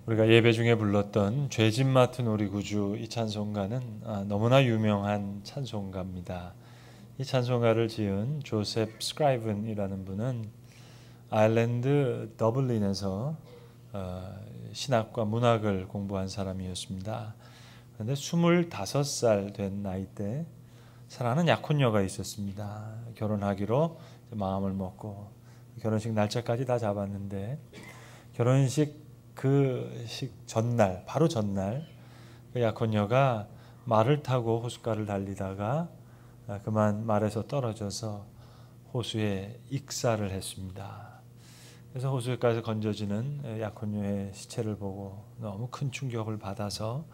우리가 예배 중에 불렀던 죄짐 맡은 우리 구주, 이 찬송가는 너무나 유명한 찬송가입니다. 이 찬송가를 지은 조셉 스크라이븐이라는 분은 아일랜드 더블린에서 신학과 문학을 공부한 사람이었습니다. 그런데 25살 된 나이 때 사랑하는 약혼녀가 있었습니다. 결혼하기로 마음을 먹고 결혼식 날짜까지 다 잡았는데 결혼식 전날, 바로 전날 그 약혼녀가 말을 타고 호숫가를 달리다가 그만 말에서 떨어져서 호수에 익사를 했습니다. 그래서 호수가에서 건져지는 약혼녀의 시체를 보고 너무 큰 충격을 받아서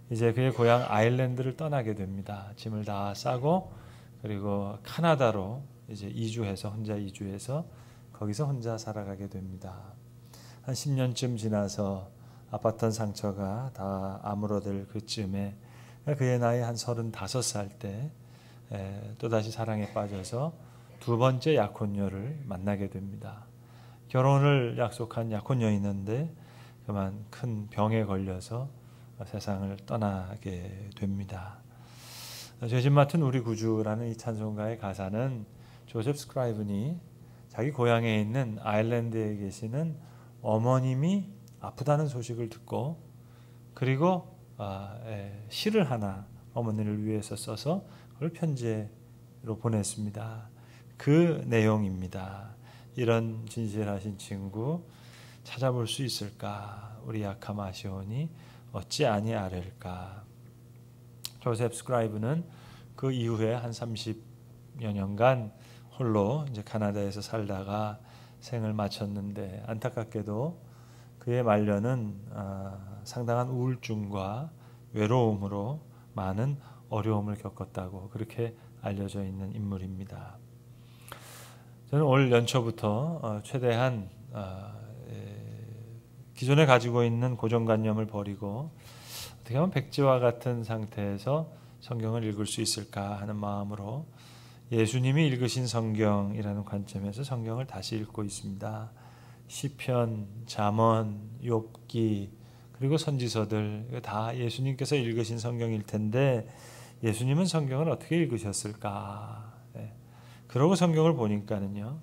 이제 그의 고향 아일랜드를 떠나게 됩니다. 짐을 다 싸고 그리고 카나다로 이제 혼자 이주해서 거기서 혼자 살아가게 됩니다. 한 10년쯤 지나서 아팠던 상처가 다 아물어들 그쯤에 그의 나이 한 35살 때 또다시 사랑에 빠져서 두 번째 약혼녀를 만나게 됩니다. 결혼을 약속한 약혼녀였는데 그만 큰 병에 걸려서 세상을 떠나게 됩니다. 죄짐 맡은 우리 구주라는 이 찬송가의 가사는 조셉 스크라이븐이 자기 고향에 있는 아일랜드에 계시는 어머님이 아프다는 소식을 듣고 그리고 시를 하나 어머니를 위해서 써서 그걸 편지로 보냈습니다. 그 내용입니다. 이런 진실하신 친구 찾아볼 수 있을까? 우리 약함 아시오니 어찌 아니하릴까? 조셉 스크라이브는 그 이후에 한 30여 년간 홀로 이제 카나다에서 살다가 생을 마쳤는데 안타깝게도 그의 말년은 상당한 우울증과 외로움으로 많은 어려움을 겪었다고 그렇게 알려져 있는 인물입니다. 저는 올 연초부터 최대한 기존에 가지고 있는 고정관념을 버리고 어떻게 하면 백지와 같은 상태에서 성경을 읽을 수 있을까 하는 마음으로 예수님이 읽으신 성경이라는 관점에서 성경을 다시 읽고 있습니다. 시편, 잠언, 욥기 그리고 선지서들 다 예수님께서 읽으신 성경일 텐데 예수님은 성경을 어떻게 읽으셨을까? 그러고 성경을 보니까는요.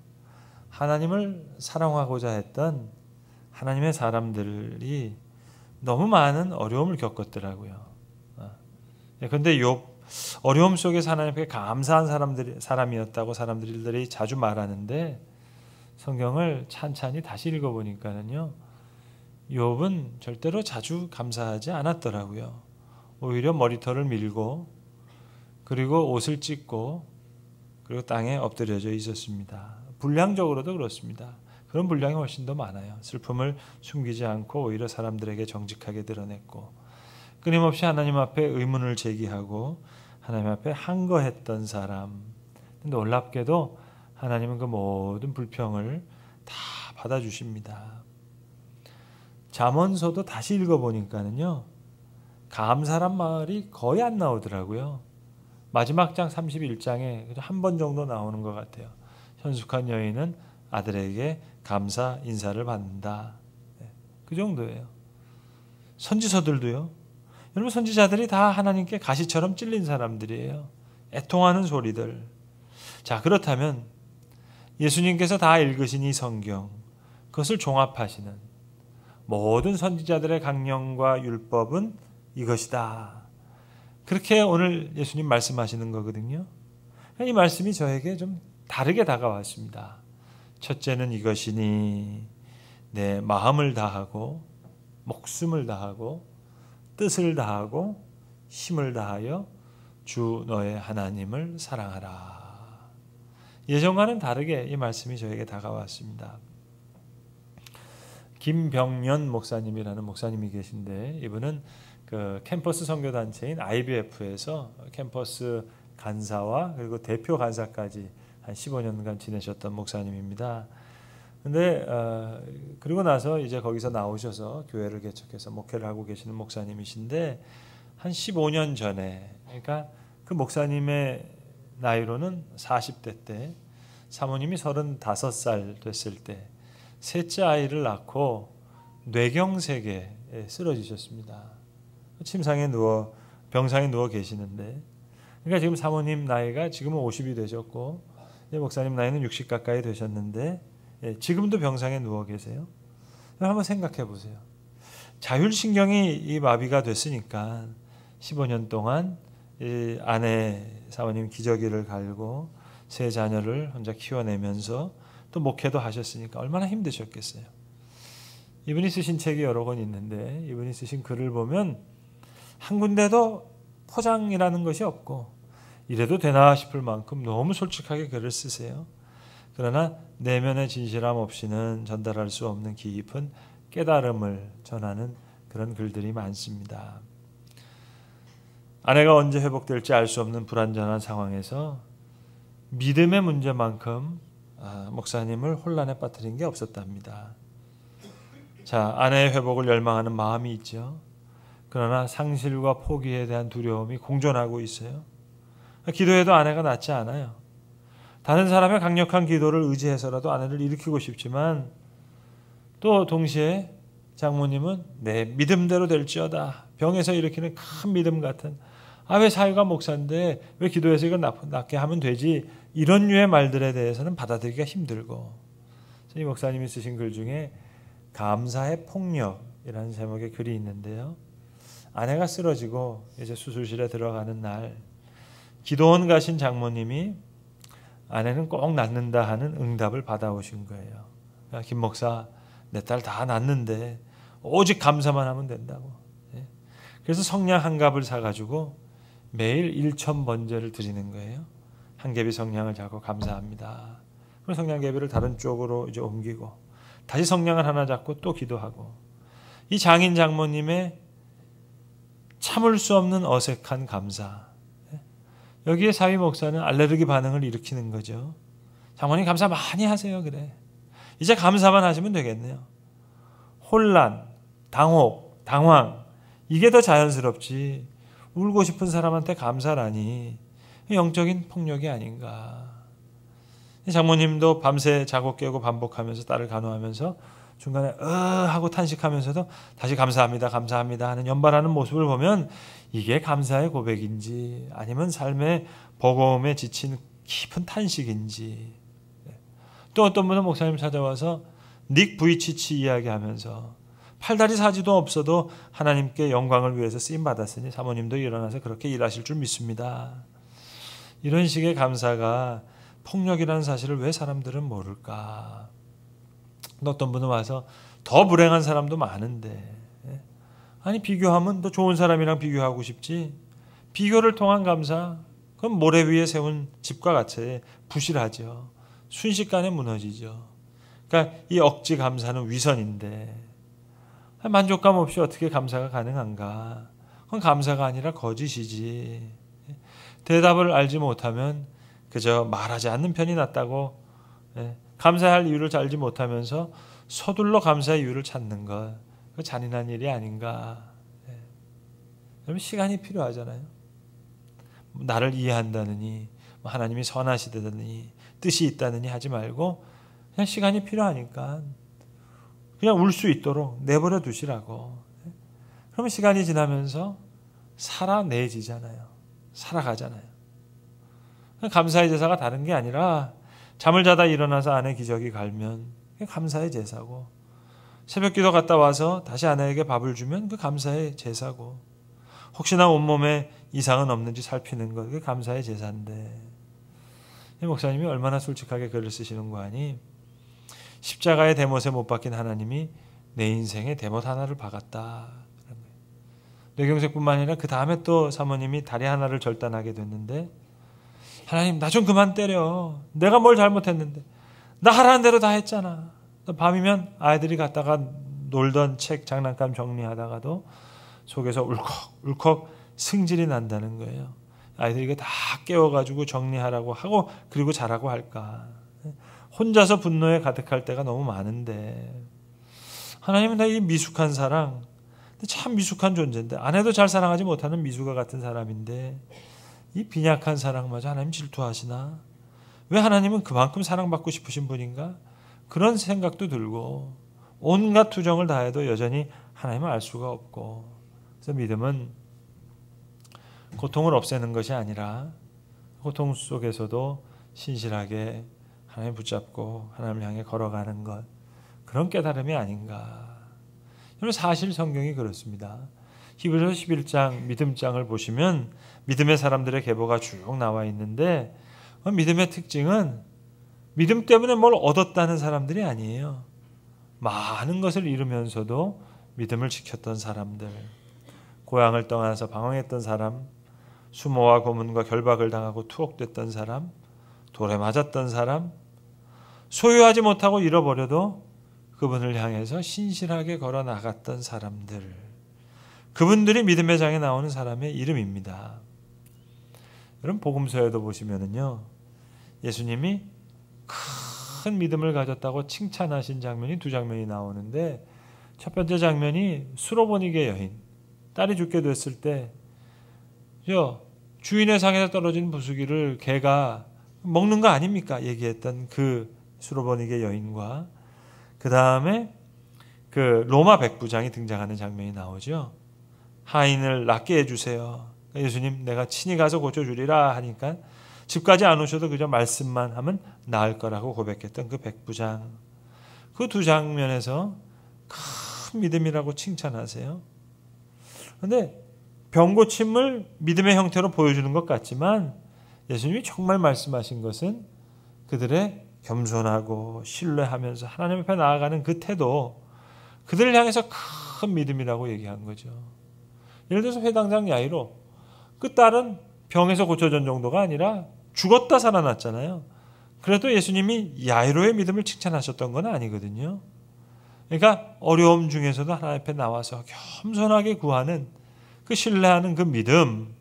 하나님을 사랑하고자 했던 하나님의 사람들이 너무 많은 어려움을 겪었더라고요. 그런데 욥 어려움 속에서 하나님께 감사한 사람이었다고 사람들이 자주 말하는데 성경을 찬찬히 다시 읽어보니까는요. 욥은 절대로 자주 감사하지 않았더라고요. 오히려 머리털을 밀고 그리고 옷을 찢고 그리고 땅에 엎드려져 있었습니다. 분량적으로도 그렇습니다. 그런 분량이 훨씬 더 많아요. 슬픔을 숨기지 않고 오히려 사람들에게 정직하게 드러냈고 끊임없이 하나님 앞에 의문을 제기하고 하나님 앞에 항거했던 사람. 놀랍게도 하나님은 그 모든 불평을 다 받아주십니다. 잠언서도 다시 읽어보니까는요. 감사란 말이 거의 안 나오더라고요. 마지막 장 31장에 한 번 정도 나오는 것 같아요. 현숙한 여인은 아들에게 감사 인사를 받는다. 그 정도예요. 선지서들도요. 여러분 선지자들이 다 하나님께 가시처럼 찔린 사람들이에요. 애통하는 소리들. 자, 그렇다면 예수님께서 다 읽으신 이 성경, 그것을 종합하시는 모든 선지자들의 강령과 율법은 이것이다. 그렇게 오늘 예수님 말씀하시는 거거든요. 이 말씀이 저에게 좀 다르게 다가왔습니다. 첫째는 이것이니 내 마음을 다하고 목숨을 다하고 뜻을 다하고 힘을 다하여 주 너의 하나님을 사랑하라. 예전과는 다르게 이 말씀이 저에게 다가왔습니다. 김병년 목사님이라는 목사님이 계신데 이분은 그 캠퍼스 선교단체인 IBF에서 캠퍼스 간사와 그리고 대표 간사까지 한 15년간 지내셨던 목사님입니다. 근데 그리고 나서 이제 거기서 나오셔서 교회를 개척해서 목회를 하고 계시는 목사님이신데 한 15년 전에 그러니까 그 목사님의 나이로는 40대 때 사모님이 35살 됐을 때 셋째 아이를 낳고 뇌경색에 쓰러지셨습니다. 병상에 누워 계시는데, 그러니까 지금 사모님 나이가 지금은 50이 되셨고 목사님 나이는 60 가까이 되셨는데 지금도 병상에 누워 계세요. 한번 생각해 보세요. 자율신경이 이 마비가 됐으니까 15년 동안 이 아내 사모님 기저귀를 갈고 세 자녀를 혼자 키워내면서 또 목회도 하셨으니까 얼마나 힘드셨겠어요. 이분이 쓰신 책이 여러 권 있는데 이분이 쓰신 글을 보면 한 군데도 포장이라는 것이 없고 이래도 되나 싶을 만큼 너무 솔직하게 글을 쓰세요. 그러나 내면의 진실함 없이는 전달할 수 없는 깊은 깨달음을 전하는 그런 글들이 많습니다. 아내가 언제 회복될지 알 수 없는 불안전한 상황에서 믿음의 문제만큼 목사님을 혼란에 빠뜨린 게 없었답니다. 자, 아내의 회복을 열망하는 마음이 있죠. 그러나 상실과 포기에 대한 두려움이 공존하고 있어요. 기도해도 아내가 낫지 않아요. 다른 사람의 강력한 기도를 의지해서라도 아내를 일으키고 싶지만 또 동시에 장모님은 내 믿음대로 될지어다. 병에서 일으키는 큰 믿음 같은 왜 사위가 목사인데 왜 기도해서 이걸 낫게 하면 되지. 이런 류의 말들에 대해서는 받아들이기가 힘들고 이 목사님이 쓰신 글 중에 감사의 폭력이라는 제목의 글이 있는데요. 아내가 쓰러지고 이제 수술실에 들어가는 날 기도원 가신 장모님이 아내는 꼭 낫는다 하는 응답을 받아오신 거예요. 김 목사 내 딸 다 낫는데 오직 감사만 하면 된다고. 그래서 성냥 한 갑을 사가지고 매일 1,000번제를 드리는 거예요. 한 갭이 성냥을 잡고 감사합니다. 그럼 성냥개비를 다른 쪽으로 이제 옮기고 다시 성냥을 하나 잡고 또 기도하고 이 장인 장모님의 참을 수 없는 어색한 감사. 여기에 사위 목사는 알레르기 반응을 일으키는 거죠. 장모님 감사 많이 하세요. 그래. 이제 감사만 하시면 되겠네요. 혼란, 당혹, 당황 이게 더 자연스럽지. 울고 싶은 사람한테 감사라니 영적인 폭력이 아닌가. 장모님도 밤새 자고 깨고 반복하면서 딸을 간호하면서 중간에 하고 탄식하면서도 다시 감사합니다 감사합니다 하는 연발하는 모습을 보면 이게 감사의 고백인지 아니면 삶의 버거움에 지친 깊은 탄식인지. 또 어떤 분은 목사님 찾아와서 닉 부이치치 이야기하면서 팔다리 사지도 없어도 하나님께 영광을 위해서 쓰임받았으니 사모님도 일어나서 그렇게 일하실 줄 믿습니다. 이런 식의 감사가 폭력이라는 사실을 왜 사람들은 모를까. 어떤 분은 와서 더 불행한 사람도 많은데 아니 비교하면 더 좋은 사람이랑 비교하고 싶지. 비교를 통한 감사 그건 모래 위에 세운 집과 같이 부실하죠. 순식간에 무너지죠. 그러니까 이 억지 감사는 위선인데 만족감 없이 어떻게 감사가 가능한가. 그건 감사가 아니라 거짓이지. 대답을 알지 못하면 그저 말하지 않는 편이 낫다고 감사할 이유를 알지 못하면서 서둘러 감사의 이유를 찾는 것 그 잔인한 일이 아닌가. 그러면 시간이 필요하잖아요. 나를 이해한다느니 하나님이 선하시다느니 뜻이 있다느니 하지 말고 그냥 시간이 필요하니까 그냥 울 수 있도록 내버려 두시라고. 그러면 시간이 지나면서 살아내지잖아요. 살아가잖아요. 감사의 제사가 다른 게 아니라 잠을 자다 일어나서 아내 기저귀 갈면 그게 감사의 제사고 새벽 기도 갔다 와서 다시 아내에게 밥을 주면 그 감사의 제사고 혹시나 온몸에 이상은 없는지 살피는 것 그게 감사의 제사인데 이 목사님이 얼마나 솔직하게 글을 쓰시는 거 아니. 십자가의 대못에 못 박힌 하나님이 내 인생에 대못 하나를 박았다. 뇌경색뿐만 아니라 그 다음에 또 사모님이 다리 하나를 절단하게 됐는데 하나님 나 좀 그만 때려. 내가 뭘 잘못했는데. 나 하라는 대로 다 했잖아. 밤이면 아이들이 갔다가 놀던 책 장난감 정리하다가도 속에서 울컥울컥 승질이 난다는 거예요. 아이들이 이거 다 깨워가지고 정리하라고 하고 그리고 자라고 할까. 혼자서 분노에 가득할 때가 너무 많은데 하나님은 다 이 미숙한 사랑 참 미숙한 존재인데 아내도 잘 사랑하지 못하는 미숙아 같은 사람인데 이 빈약한 사랑마저 하나님 질투하시나? 왜 하나님은 그만큼 사랑받고 싶으신 분인가? 그런 생각도 들고 온갖 투정을 다해도 여전히 하나님을 알 수가 없고, 그래서 믿음은 고통을 없애는 것이 아니라 고통 속에서도 신실하게 하나님 붙잡고 하나님을 향해 걸어가는 것, 그런 깨달음이 아닌가. 여러분, 사실 성경이 그렇습니다. 히브리서 11장 믿음장을 보시면 믿음의 사람들의 계보가 쭉 나와 있는데, 믿음의 특징은 믿음 때문에 뭘 얻었다는 사람들이 아니에요. 많은 것을 잃으면서도 믿음을 지켰던 사람들, 고향을 떠나서 방황했던 사람, 수모와 고문과 결박을 당하고 투옥됐던 사람, 돌에 맞았던 사람, 소유하지 못하고 잃어버려도 그분을 향해서 신실하게 걸어 나갔던 사람들, 그분들이 믿음의 장에 나오는 사람의 이름입니다. 여러분, 복음서에도 보시면은요, 예수님이 큰 믿음을 가졌다고 칭찬하신 장면이 두 장면이 나오는데, 첫 번째 장면이 수로보니게 여인, 딸이 죽게 됐을 때 주인의 상에서 떨어진 부수기를 개가 먹는 거 아닙니까? 얘기했던 그 수로보니게 여인과, 그 다음에 그 로마 백부장이 등장하는 장면이 나오죠. 하인을 낫게 해주세요. 예수님, 내가 친히 가서 고쳐주리라 하니까 집까지 안 오셔도 그저 말씀만 하면 나을 거라고 고백했던 그 백부장. 그 두 장면에서 큰 믿음이라고 칭찬하세요. 그런데 병고침을 믿음의 형태로 보여주는 것 같지만, 예수님이 정말 말씀하신 것은 그들의 겸손하고 신뢰하면서 하나님 앞에 나아가는 그 태도, 그들을 향해서 큰 믿음이라고 얘기한 거죠. 예를 들어서 회당장 야이로, 그 딸은 병에서 고쳐진 정도가 아니라 죽었다 살아났잖아요. 그래도 예수님이 야이로의 믿음을 칭찬하셨던 건 아니거든요. 그러니까 어려움 중에서도 하나님 앞에 나와서 겸손하게 구하는, 그 신뢰하는 그 믿음.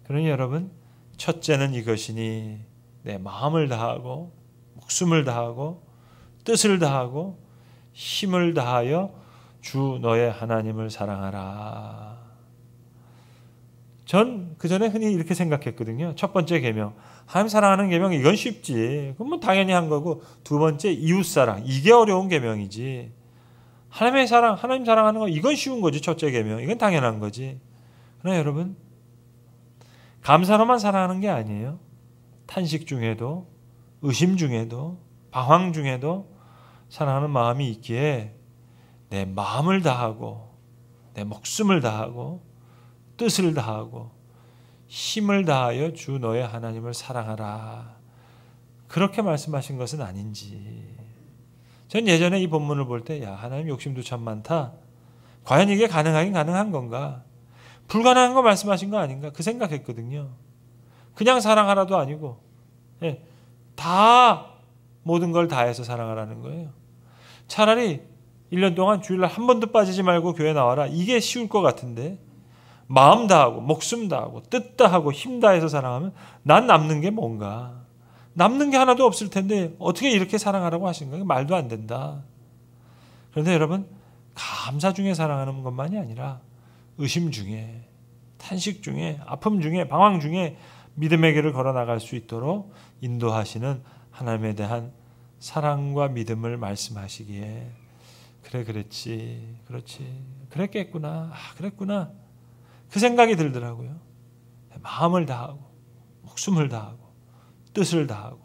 그러니 여러분, 첫째는 이것이니 내 마음을 다하고 목숨을 다하고 뜻을 다하고 힘을 다하여 주 너의 하나님을 사랑하라. 전 그전에 흔히 이렇게 생각했거든요. 첫 번째 계명, 하나님 사랑하는 계명, 이건 쉽지. 그건 뭐 당연히 한 거고, 두 번째 이웃사랑, 이게 어려운 계명이지. 하나님의 사랑, 하나님 사랑하는 거, 이건 쉬운 거지. 첫째 계명, 이건 당연한 거지. 그러나 여러분, 감사로만 사랑하는 게 아니에요. 탄식 중에도, 의심 중에도, 방황 중에도 사랑하는 마음이 있기에 내 마음을 다하고 내 목숨을 다하고 뜻을 다하고 힘을 다하여 주 너의 하나님을 사랑하라. 그렇게 말씀하신 것은 아닌지. 전 예전에 이 본문을 볼 때, 야, 하나님 욕심도 참 많다. 과연 이게 가능하긴 가능한 건가? 불가능한 거 말씀하신 거 아닌가? 그 생각했거든요. 그냥 사랑하라도 아니고, 다 모든 걸 다해서 사랑하라는 거예요. 차라리 1년 동안 주일날 한 번도 빠지지 말고 교회 나와라. 이게 쉬울 것 같은데, 마음 다하고 목숨 다하고 뜻 다하고 힘 다해서 사랑하면 난 남는 게 뭔가? 남는 게 하나도 없을 텐데 어떻게 이렇게 사랑하라고 하신 거예요? 말도 안 된다. 그런데 여러분, 감사 중에 사랑하는 것만이 아니라 의심 중에, 탄식 중에, 아픔 중에, 방황 중에 믿음의 길을 걸어 나갈 수 있도록 인도하시는 하나님에 대한 사랑과 믿음을 말씀하시기에, 그래, 그랬지, 그렇지, 그랬겠구나, 그랬구나, 그 생각이 들더라고요. 마음을 다하고 목숨을 다하고 뜻을 다하고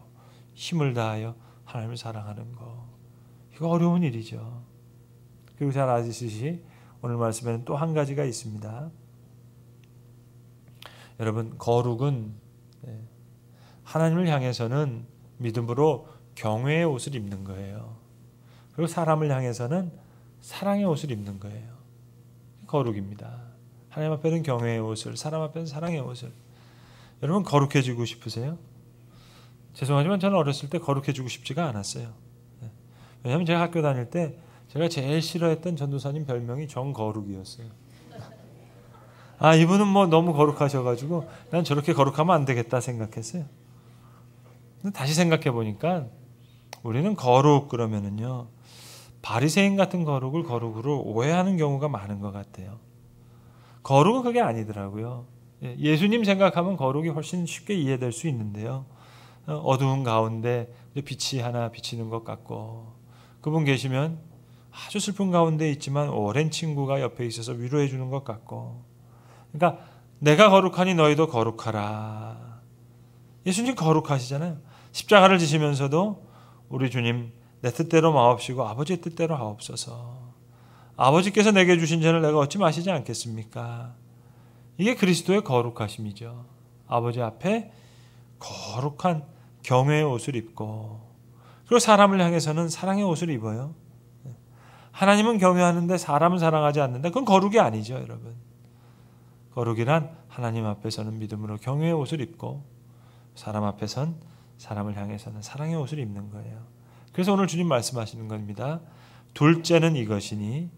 힘을 다하여 하나님을 사랑하는 거, 이거 어려운 일이죠. 그리고 잘 아시듯이 오늘 말씀에는 또 한 가지가 있습니다. 여러분, 거룩은 하나님을 향해서는 믿음으로 경외의 옷을 입는 거예요. 그리고 사람을 향해서는 사랑의 옷을 입는 거예요. 거룩입니다. 하나님 앞에는 경외의 옷을, 사람 앞에는 사랑의 옷을. 여러분, 거룩해지고 싶으세요? 죄송하지만 저는 어렸을 때 거룩해지고 싶지가 않았어요. 왜냐하면 제가 학교 다닐 때 제가 제일 싫어했던 전도사님 별명이 정거룩이었어요. 아, 이분은 뭐 너무 거룩하셔가지고 난 저렇게 거룩하면 안 되겠다 생각했어요. 근데 다시 생각해 보니까 우리는 거룩 그러면은요, 바리새인 같은 거룩을 거룩으로 오해하는 경우가 많은 것 같아요. 거룩은 그게 아니더라고요. 예수님 생각하면 거룩이 훨씬 쉽게 이해될 수 있는데요. 어두운 가운데 빛이 하나 비치는 것 같고, 그분 계시면 아주 슬픈 가운데 있지만 오랜 친구가 옆에 있어서 위로해 주는 것 같고, 그러니까 내가 거룩하니 너희도 거룩하라. 예수님 거룩하시잖아요. 십자가를 지시면서도 우리 주님 내 뜻대로 마옵시고 아버지의 뜻대로 하옵소서. 아버지께서 내게 주신 죄를 내가 어찌 마시지 않겠습니까? 이게 그리스도의 거룩하심이죠. 아버지 앞에 거룩한 경외의 옷을 입고, 그리고 사람을 향해서는 사랑의 옷을 입어요. 하나님은 경외하는데 사람은 사랑하지 않는다. 그건 거룩이 아니죠, 여러분. 거룩이란 하나님 앞에서는 믿음으로 경외의 옷을 입고, 사람 앞에선 사람을 향해서는 사랑의 옷을 입는 거예요. 그래서 오늘 주님 말씀하시는 겁니다. 둘째는 이것이니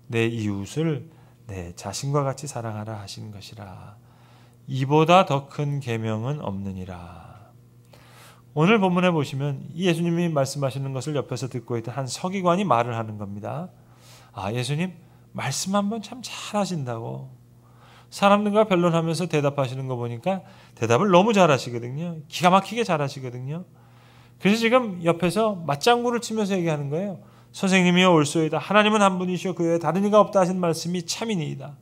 내 이웃을 내 자신과 같이 사랑하라 하신 것이라. 이보다 더 큰 계명은 없느니라. 오늘 본문에 보시면 이 예수님이 말씀하시는 것을 옆에서 듣고 있던 한 서기관이 말을 하는 겁니다. 아, 예수님 말씀 한번 참 잘하신다고. 사람들과 변론하면서 대답하시는 거 보니까 대답을 너무 잘하시거든요. 기가 막히게 잘하시거든요. 그래서 지금 옆에서 맞장구를 치면서 얘기하는 거예요. 선생님이여 올소이다. 하나님은 한 분이시오. 그 외에 다른 이가 없다 하신 말씀이 참이니이다.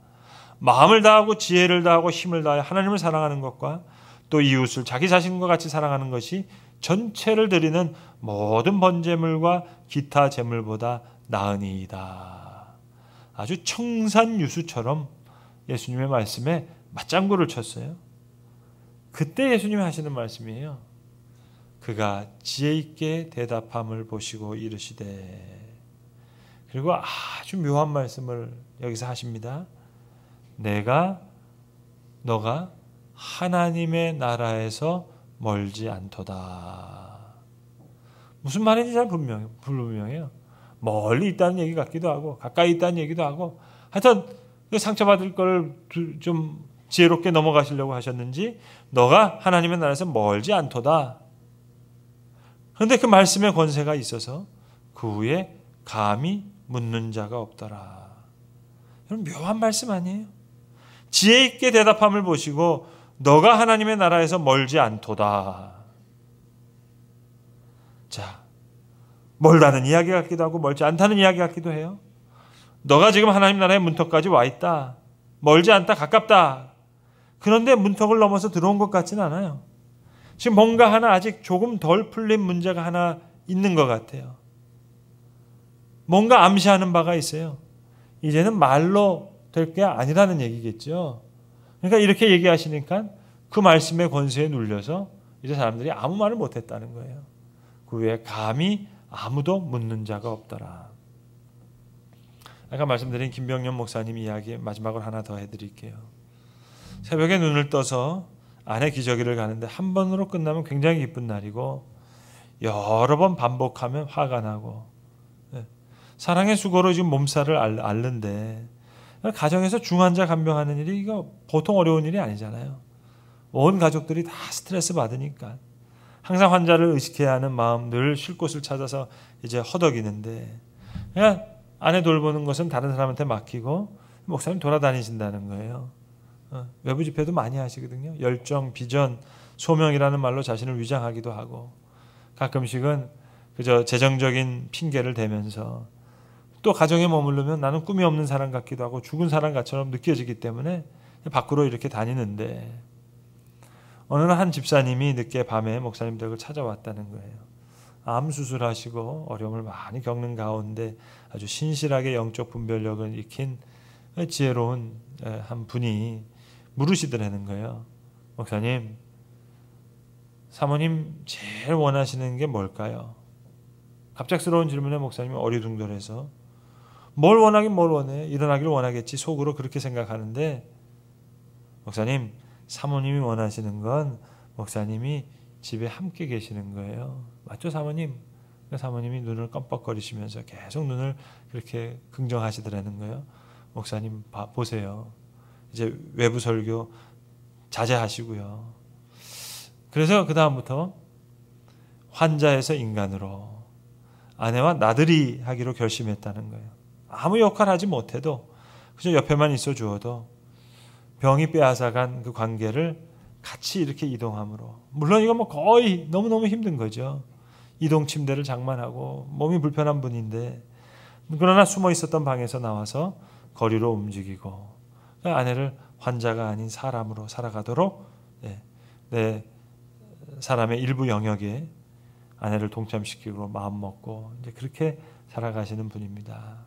마음을 다하고 지혜를 다하고 힘을 다하여 하나님을 사랑하는 것과 또 이웃을 자기 자신과 같이 사랑하는 것이 전체를 드리는 모든 번제물과 기타 제물보다 나으니이다. 아주 청산유수처럼 예수님의 말씀에 맞장구를 쳤어요. 그때 예수님이 하시는 말씀이에요. 그가 지혜 있게 대답함을 보시고 이르시되. 그리고 아주 묘한 말씀을 여기서 하십니다. 너가 하나님의 나라에서 멀지 않도다. 무슨 말인지 잘 불분명해요. 멀리 있다는 얘기 같기도 하고 가까이 있다는 얘기도 하고, 하여튼 상처받을 걸 좀 지혜롭게 넘어가시려고 하셨는지 너가 하나님의 나라에서 멀지 않도다. 그런데 그 말씀의 권세가 있어서 그 후에 감히 묻는 자가 없더라. 여러분 묘한 말씀 아니에요? 지혜 있게 대답함을 보시고 너가 하나님의 나라에서 멀지 않도다. 자, 멀다는 이야기 같기도 하고 멀지 않다는 이야기 같기도 해요. 너가 지금 하나님 나라의 문턱까지 와 있다. 멀지 않다, 가깝다. 그런데 문턱을 넘어서 들어온 것 같지는 않아요. 지금 뭔가 하나 아직 조금 덜 풀린 문제가 하나 있는 것 같아요. 뭔가 암시하는 바가 있어요. 이제는 말로 될 게 아니라는 얘기겠죠. 그러니까 이렇게 얘기하시니까 그 말씀의 권세에 눌려서 이제 사람들이 아무 말을 못했다는 거예요. 그 외에 감히 아무도 묻는 자가 없더라. 아까 말씀드린 김병년 목사님 이야기 마지막으로 하나 더 해드릴게요. 새벽에 눈을 떠서 아내 기저귀를 가는데 한 번으로 끝나면 굉장히 기쁜 날이고 여러 번 반복하면 화가 나고, 사랑의 수고로 지금 몸살을 앓는데 가정에서 중환자 간병하는 일이 이거 보통 어려운 일이 아니잖아요. 온 가족들이 다 스트레스 받으니까 항상 환자를 의식해야 하는 마음, 늘 쉴 곳을 찾아서 이제 허덕이는데 그냥 아내 돌보는 것은 다른 사람한테 맡기고 목사님 돌아다니신다는 거예요. 외부 집회도 많이 하시거든요. 열정, 비전, 소명이라는 말로 자신을 위장하기도 하고, 가끔씩은 그저 재정적인 핑계를 대면서 또 가정에 머무르면 나는 꿈이 없는 사람 같기도 하고 죽은 사람 같처럼 느껴지기 때문에 밖으로 이렇게 다니는데, 어느 날 한 집사님이 늦게 밤에 목사님 댁을 찾아왔다는 거예요. 암 수술하시고 어려움을 많이 겪는 가운데 아주 신실하게 영적 분별력을 익힌 지혜로운 한 분이 물으시더라는 거예요. 목사님, 사모님 제일 원하시는 게 뭘까요? 갑작스러운 질문에 목사님이 어리둥절해서 뭘 원하긴 뭘 원해? 일어나기를 원하겠지. 속으로 그렇게 생각하는데, 목사님, 사모님이 원하시는 건 목사님이 집에 함께 계시는 거예요. 맞죠, 사모님? 사모님이 눈을 껌뻑거리시면서 계속 눈을 그렇게 긍정하시더라는 거예요. 목사님 보세요. 이제 외부 설교 자제하시고요. 그래서 그 다음부터 환자에서 인간으로 아내와 나들이 하기로 결심했다는 거예요. 아무 역할 하지 못해도 그저 옆에만 있어 주어도 병이 빼앗아간 그 관계를 같이 이렇게 이동함으로, 물론 이건 뭐 거의 너무너무 힘든 거죠. 이동 침대를 장만하고 몸이 불편한 분인데 그러나 숨어 있었던 방에서 나와서 거리로 움직이고 아내를 환자가 아닌 사람으로 살아가도록 내 사람의 일부 영역에 아내를 동참시키고 마음먹고 이제 그렇게 살아가시는 분입니다.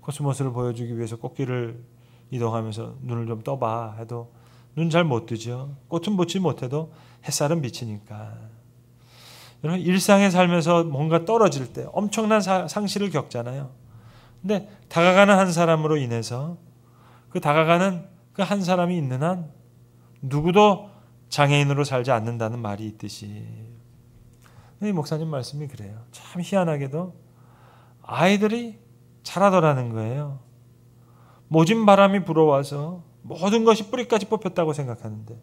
코스모스를 보여주기 위해서 꽃길을 이동하면서 눈을 좀 떠봐 해도 눈 잘 못 뜨죠. 꽃은 보지 못해도 햇살은 비치니까. 여러분 일상의 삶에서 뭔가 떨어질 때 엄청난 상실을 겪잖아요. 근데 다가가는 한 사람으로 인해서 그 다가가는 그 한 사람이 있는 한 누구도 장애인으로 살지 않는다는 말이 있듯이 이 목사님 말씀이 그래요. 참 희한하게도 아이들이 자라더라는 거예요. 모진 바람이 불어와서 모든 것이 뿌리까지 뽑혔다고 생각하는데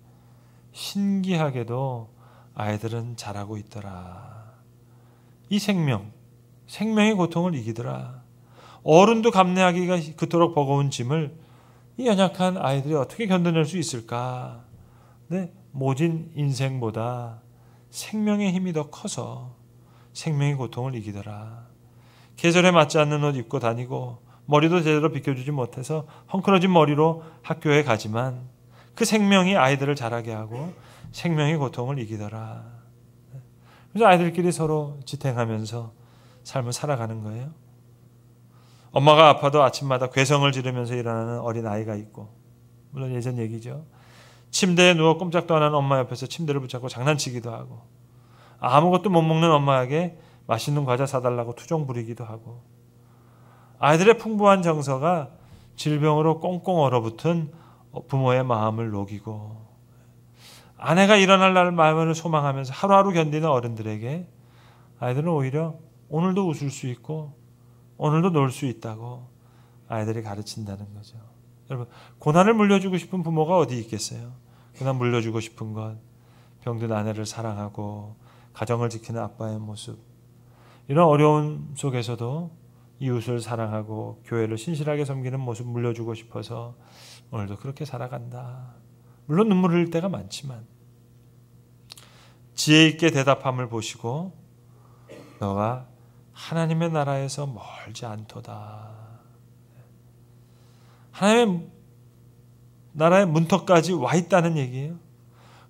신기하게도 아이들은 자라고 있더라. 이 생명의 고통을 이기더라. 어른도 감내하기가 그토록 버거운 짐을 이 연약한 아이들이 어떻게 견뎌낼 수 있을까? 근데 모진 인생보다 생명의 힘이 더 커서 생명의 고통을 이기더라. 계절에 맞지 않는 옷 입고 다니고 머리도 제대로 비켜주지 못해서 헝클어진 머리로 학교에 가지만 그 생명이 아이들을 자라게 하고 생명의 고통을 이기더라. 그래서 아이들끼리 서로 지탱하면서 삶을 살아가는 거예요. 엄마가 아파도 아침마다 괴성을 지르면서 일어나는 어린 아이가 있고, 물론 예전 얘기죠. 침대에 누워 꼼짝도 안 하는 엄마 옆에서 침대를 붙잡고 장난치기도 하고, 아무것도 못 먹는 엄마에게 맛있는 과자 사달라고 투정 부리기도 하고, 아이들의 풍부한 정서가 질병으로 꽁꽁 얼어붙은 부모의 마음을 녹이고, 아내가 일어날 날 마음을 소망하면서 하루하루 견디는 어른들에게 아이들은 오히려 오늘도 웃을 수 있고 오늘도 놀 수 있다고 아이들이 가르친다는 거죠. 여러분, 고난을 물려주고 싶은 부모가 어디 있겠어요? 고난 물려주고 싶은 건 병든 아내를 사랑하고 가정을 지키는 아빠의 모습, 이런 어려움 속에서도 이웃을 사랑하고 교회를 신실하게 섬기는 모습 물려주고 싶어서 오늘도 그렇게 살아간다. 물론 눈물 흘릴 때가 많지만 지혜 있게 대답함을 보시고 너가 하나님의 나라에서 멀지 않도다. 하나님의 나라의 문턱까지 와 있다는 얘기예요.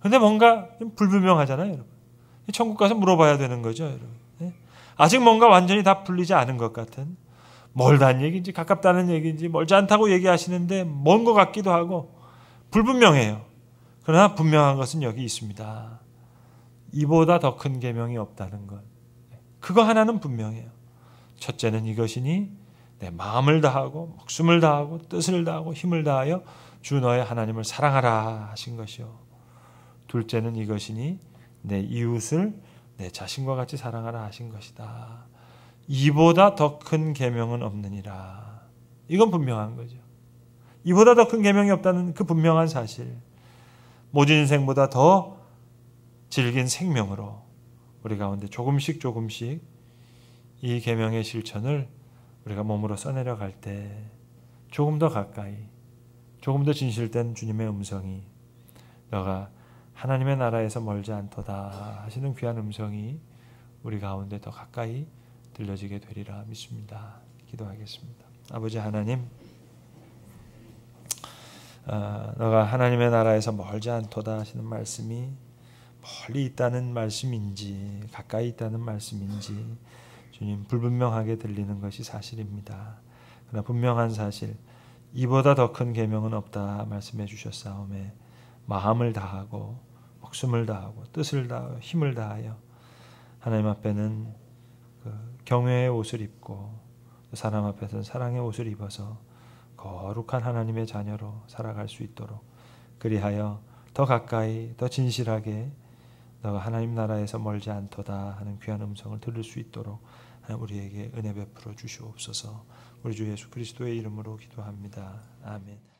그런데 뭔가 좀 불분명하잖아요, 여러분. 천국 가서 물어봐야 되는 거죠, 여러분. 아직 뭔가 완전히 다 풀리지 않은 것 같은, 멀다는 얘기인지 가깝다는 얘기인지 멀지 않다고 얘기하시는데 먼 것 같기도 하고 불분명해요. 그러나 분명한 것은 여기 있습니다. 이보다 더 큰 계명이 없다는 것. 그거 하나는 분명해요. 첫째는 이것이니 내 마음을 다하고 목숨을 다하고 뜻을 다하고 힘을 다하여 주 너의 하나님을 사랑하라 하신 것이요. 둘째는 이것이니 내 이웃을 내 자신과 같이 사랑하라 하신 것이다. 이보다 더 큰 계명은 없느니라. 이건 분명한 거죠. 이보다 더 큰 계명이 없다는 그 분명한 사실. 모진 인생보다 더 질긴 생명으로 우리 가운데 조금씩 이 계명의 실천을 우리가 몸으로 써내려 갈 때 조금 더 가까이, 조금 더 진실된 주님의 음성이, 너가 하나님의 나라에서 멀지 않도다 하시는 귀한 음성이 우리 가운데 더 가까이 들려지게 되리라 믿습니다. 기도하겠습니다. 아버지 하나님, 너가 하나님의 나라에서 멀지 않도다 하시는 말씀이 멀리 있다는 말씀인지 가까이 있다는 말씀인지 주님 불분명하게 들리는 것이 사실입니다. 그러나 분명한 사실, 이보다 더 큰 계명은 없다 말씀해 주셨사오매 마음을 다하고 목숨을 다하고 뜻을 다하고 힘을 다하여 하나님 앞에는 그 경외의 옷을 입고 사람 앞에서는 사랑의 옷을 입어서 거룩한 하나님의 자녀로 살아갈 수 있도록, 그리하여 더 가까이 더 진실하게 너가 하나님 나라에서 멀지 않도다 하는 귀한 음성을 들을 수 있도록 우리에게 은혜 베풀어 주시옵소서. 우리 주 예수 그리스도의 이름으로 기도합니다. 아멘.